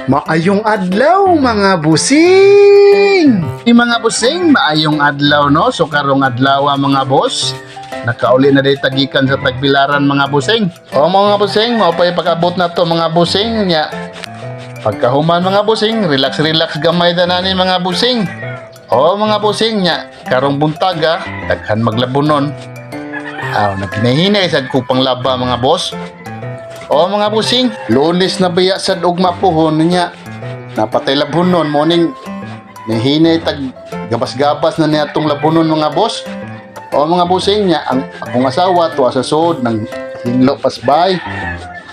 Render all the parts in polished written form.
Maayong adlaw mga busing! Mga busing, maayong adlaw no? So karong adlaw mga boss, nakauli na day tagikan sa Tagbilaran mga busing. O mga busing, maupay pag-abot na to mga busing nya. Pagkahuman mga busing, relax gamay na nani mga busing. O mga busing nya, karong buntaga, daghan maglabunon. Naghinay sa kupang laba mga boss. O mga busing, Lunes na biya sa ugma puhon niya. Napatay labunon morning. Nahinay tag gabas-gabas na niya tong labunon mga boss. O mga busing niya, ang akong asawa tuwa sa sod ng hinlo pasbay.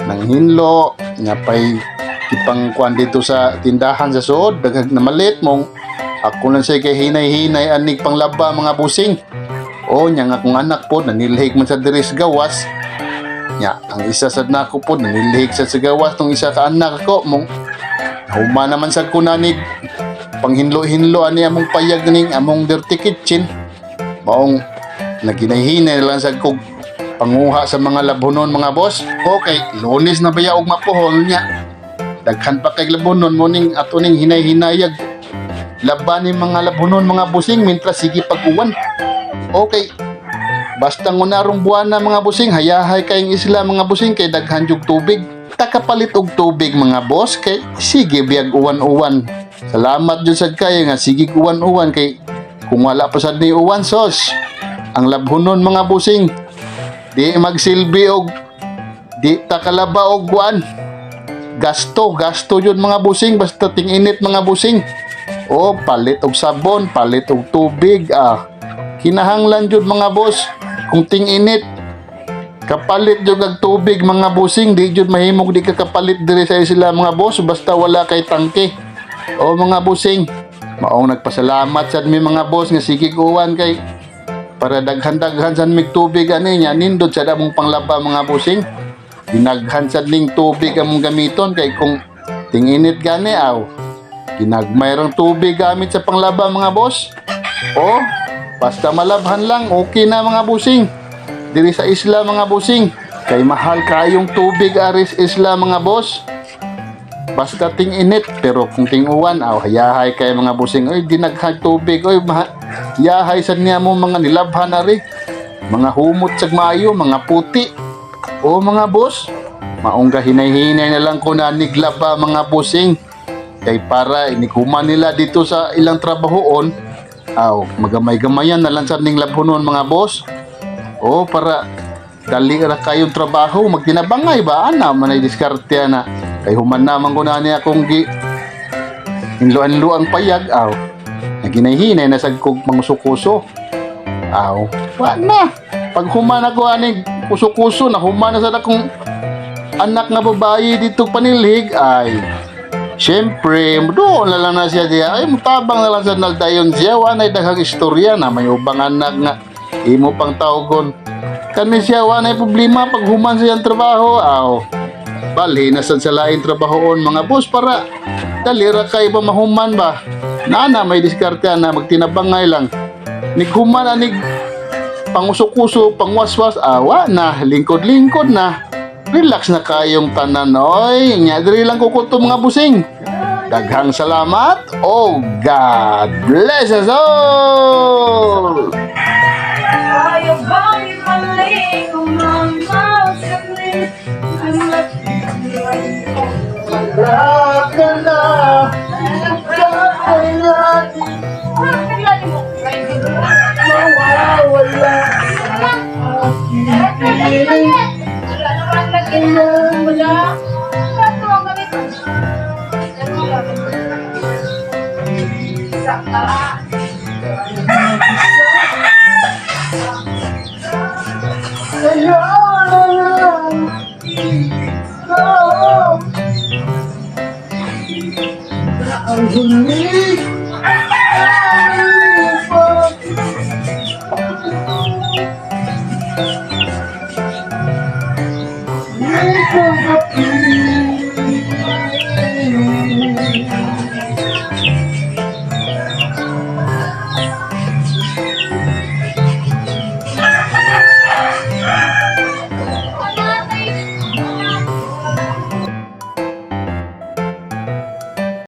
Nang hinlo nya pay ipang kuan dito sa tindahan sa sod, daghag na malit mong ako lang say kay hinay-hinay anig panglaba mga busing. O nya nga akong anak po nanilhig man sa diri sa gawas. Ya, ang isa sad nako po nanilhig sa gawas tong isa ka anak ko mong huma naman sad ko nanig panghinlo-hinlo ani among payag ning among dirty kitchen. Maong naghinay-hinay lang sad kog panguha sa mga labunon mga boss. Okay, Lunes na baya og mapuhol niya. Daghan pa kay labunon mo ning ato ning hinay-hinayag. Laban ni mga labunon mga busing mintra sige pag-uwan. Okay. Basta ngunarong buwan na mga busing, hayahay kayong isla mga busing kay daghan jug tubig. Takapalit og tubig mga boss kay sige biyag uwan-uwan. Salamat jud sad kayo nga sige uwan-uwan kay kung wala pa sad ni uwan sos. Ang labhonon mga busing di magsilbi og di takalaba og buwan. Gasto jud mga busing basta ting-init mga busing. O palit og sabon, palit og tubig kinahanglan jud mga boss. Kung ting-init, kapalit jud og tubig mga busing, di jud mahimog di ka kapalit diri sa isla mga boss basta wala kay tangke. O mga busing, maong nagpasalamat sad mi mga boss nga sige uwan kay para daghan-daghan sad mig tubig ani nya nindot sad among panglaba mga busing. Dinaghan sad ning tubig among gamiton kay kung ting-init gani ginagmay rang tubig gamit sa panglaba mga boss. O basta malabhan lang, okay na mga busing. Diri sa isla mga busing. Kay mahal kayong tubig aris isla mga boss. Basta ting init, pero kung ting uwan, hayahay kay mga busing. Oy, dinaghag tubig. Oy, yahay sad niya mo mga nilabhan ari. Mga humot sag maayo, mga puti. O mga boss, maungga hinay-hinay na lang ko na niglaba mga busing. Kay para inikuman nila dito sa ilang trabahoon. Magamay-gamayan na lang sa ning labhonon mga boss. O para dali ra kayong trabaho magtinabangay ba ana manay diskarte na kay human naman ko na niya kung hinlo-hinlo ang payag naginay-hinay na sad kog mangsukuso. Wa na pag human ako anig kuso-kuso na human na sad akong anak nga babae dito panilhig siyempre, doon na lang na siya diya. Mutabang na lang sa nagdayon siya. Wanay daghang istorya na may ubang anak nga imo pang tawgon. Kani siya, wanay problema pag human siyang trabaho. Bali, nasan sa laing trabahoon mga boss para dalira kay ba mahuman ba? Nana, may diskarte na magtinabangay lang. Nighuman anig panguso-kuso, pangwaswas. Na, lingkod-lingkod na. Relax na kayong tanan. Oy, diri lang kukuto mga busing. Daghang salamat. Oh, God bless us all. Ang huli